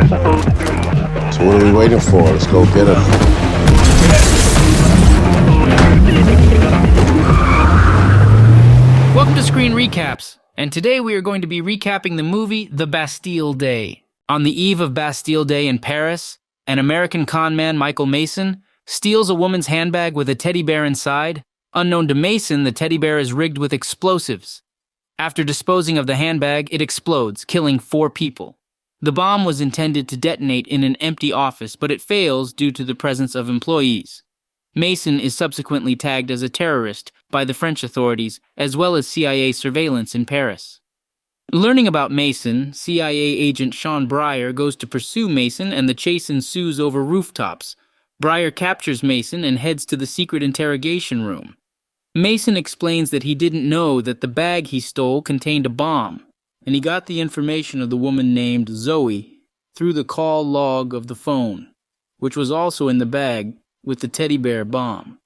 So what are we waiting for? Let's go get him. Welcome to Screen Recaps, and today we are going to be recapping the movie The Bastille Day. On the eve of Bastille Day in Paris, an American conman, Michael Mason, steals a woman's handbag with a teddy bear inside. Unknown to Mason, the teddy bear is rigged with explosives. After disposing of the handbag, it explodes, killing 4 people. The bomb was intended to detonate in an empty office, but it fails due to the presence of employees. Mason is subsequently tagged as a terrorist by the French authorities, as well as CIA surveillance in Paris. Learning about Mason, CIA agent Sean Breyer goes to pursue Mason, and the chase ensues over rooftops. Breyer captures Mason and heads to the secret interrogation room. Mason explains that he didn't know that the bag he stole contained a bomb, and he got the information of the woman named Zoe through the call log of the phone, which was also in the bag with the teddy bear bomb.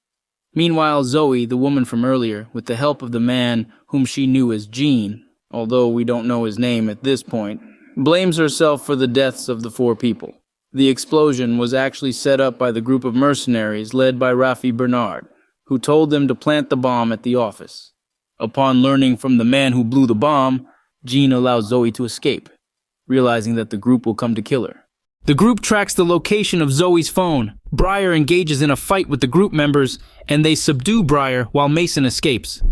Meanwhile, Zoe, the woman from earlier, with the help of the man whom she knew as Gene, although we don't know his name at this point, blames herself for the deaths of the 4 people. The explosion was actually set up by the group of mercenaries led by Rafi Bernard, who told them to plant the bomb at the office. Upon learning from the man who blew the bomb, Gene allows Zoe to escape, realizing that the group will come to kill her. The group tracks the location of Zoe's phone. Breyer engages in a fight with the group members, and they subdue Breyer while Mason escapes.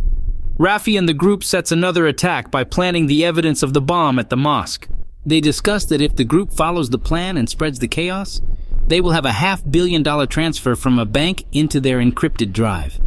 Rafi and the group sets another attack by planting the evidence of the bomb at the mosque. They discuss that if the group follows the plan and spreads the chaos, they will have a $500 million transfer from a bank into their encrypted drive.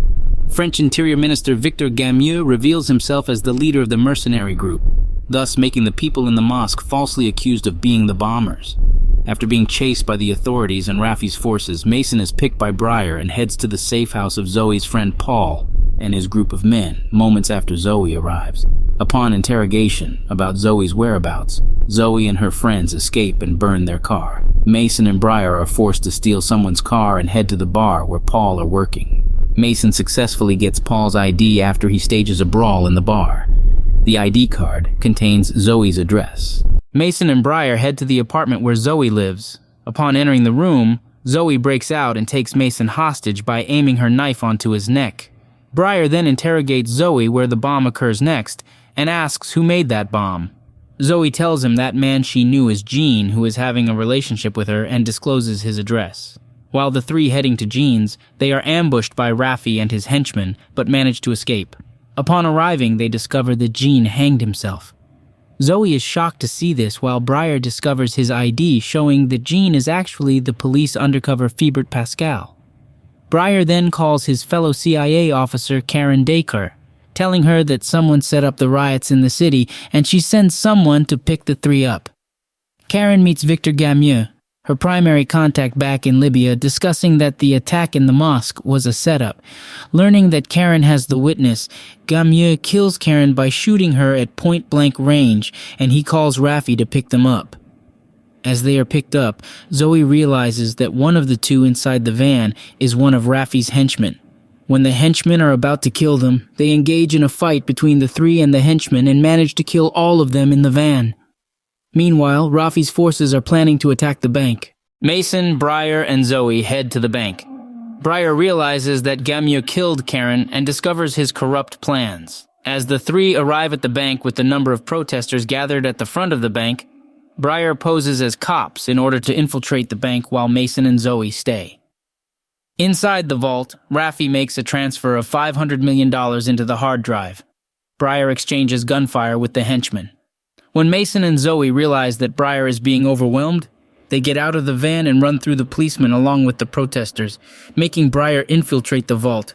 French Interior Minister Victor Gamieux reveals himself as the leader of the mercenary group, thus making the people in the mosque falsely accused of being the bombers. After being chased by the authorities and Rafi's forces, Mason is picked by Breyer and heads to the safe house of Zoe's friend Paul and his group of men moments after Zoe arrives. Upon interrogation about Zoe's whereabouts, Zoe and her friends escape and burn their car. Mason and Breyer are forced to steal someone's car and head to the bar where Paul are working. Mason successfully gets Paul's ID after he stages a brawl in the bar. The ID card contains Zoe's address. Mason and Breyer head to the apartment where Zoe lives. Upon entering the room, Zoe breaks out and takes Mason hostage by aiming her knife onto his neck. Breyer then interrogates Zoe where the bomb occurs next and asks who made that bomb. Zoe tells him that man she knew as Gene, who is having a relationship with her, and discloses his address. While the 3 heading to Gene's, they are ambushed by Rafi and his henchmen, but manage to escape. Upon arriving, they discover that Gene hanged himself. Zoe is shocked to see this, while Breyer discovers his ID showing that Gene is actually the police undercover Phibert Pascal. Breyer then calls his fellow CIA officer Karen Dacre, telling her that someone set up the riots in the city and she sends someone to pick the 3 up. Karen meets Victor Gamieux, her primary contact back in Libya, discussing that the attack in the mosque was a setup. Learning that Karen has the witness, Gamieux kills Karen by shooting her at point-blank range, and he calls Rafi to pick them up. As they are picked up, Zoe realizes that one of the 2 inside the van is one of Rafi's henchmen. When the henchmen are about to kill them, they engage in a fight between the 3 and the henchmen and manage to kill all of them in the van. Meanwhile, Rafi's forces are planning to attack the bank. Mason, Breyer, and Zoe head to the bank. Breyer realizes that Gamieux killed Karen and discovers his corrupt plans. As the 3 arrive at the bank with the number of protesters gathered at the front of the bank, Breyer poses as cops in order to infiltrate the bank while Mason and Zoe stay. Inside the vault, Rafi makes a transfer of $500 million into the hard drive. Breyer exchanges gunfire with the henchmen. When Mason and Zoe realize that Breyer is being overwhelmed, they get out of the van and run through the policemen along with the protesters, making Breyer infiltrate the vault.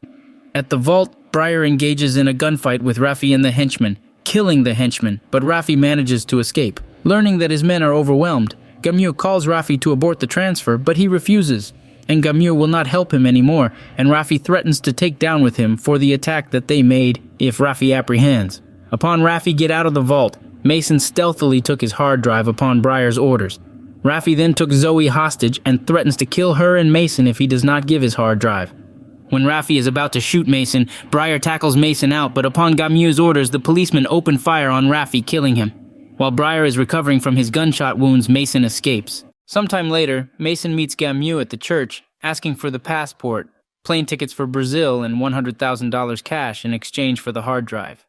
At the vault, Breyer engages in a gunfight with Rafi and the henchmen, killing the henchmen, but Rafi manages to escape. Learning that his men are overwhelmed, Gamieux calls Rafi to abort the transfer, but he refuses, and Gamieux will not help him anymore, and Rafi threatens to take down with him for the attack that they made if Rafi apprehends. Upon Rafi get out of the vault, Mason stealthily took his hard drive upon Breyer's orders. Rafi then took Zoe hostage and threatens to kill her and Mason if he does not give his hard drive. When Rafi is about to shoot Mason, Breyer tackles Mason out, but upon Gamieux's orders, the policemen open fire on Rafi, killing him. While Breyer is recovering from his gunshot wounds, Mason escapes. Sometime later, Mason meets Gamu at the church, asking for the passport, plane tickets for Brazil, and $100,000 cash in exchange for the hard drive.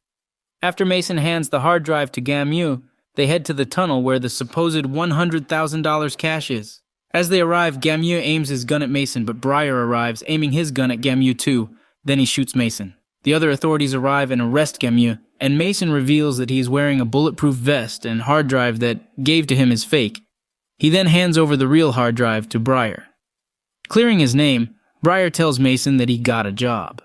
After Mason hands the hard drive to Gamu, they head to the tunnel where the supposed $100,000 cash is. As they arrive, Gamu aims his gun at Mason, but Breyer arrives, aiming his gun at Gamu too. Then he shoots Mason. The other authorities arrive and arrest Gamu, and Mason reveals that he is wearing a bulletproof vest and hard drive that gave to him is fake. He then hands over the real hard drive to Breyer. Clearing his name, Breyer tells Mason that he got a job.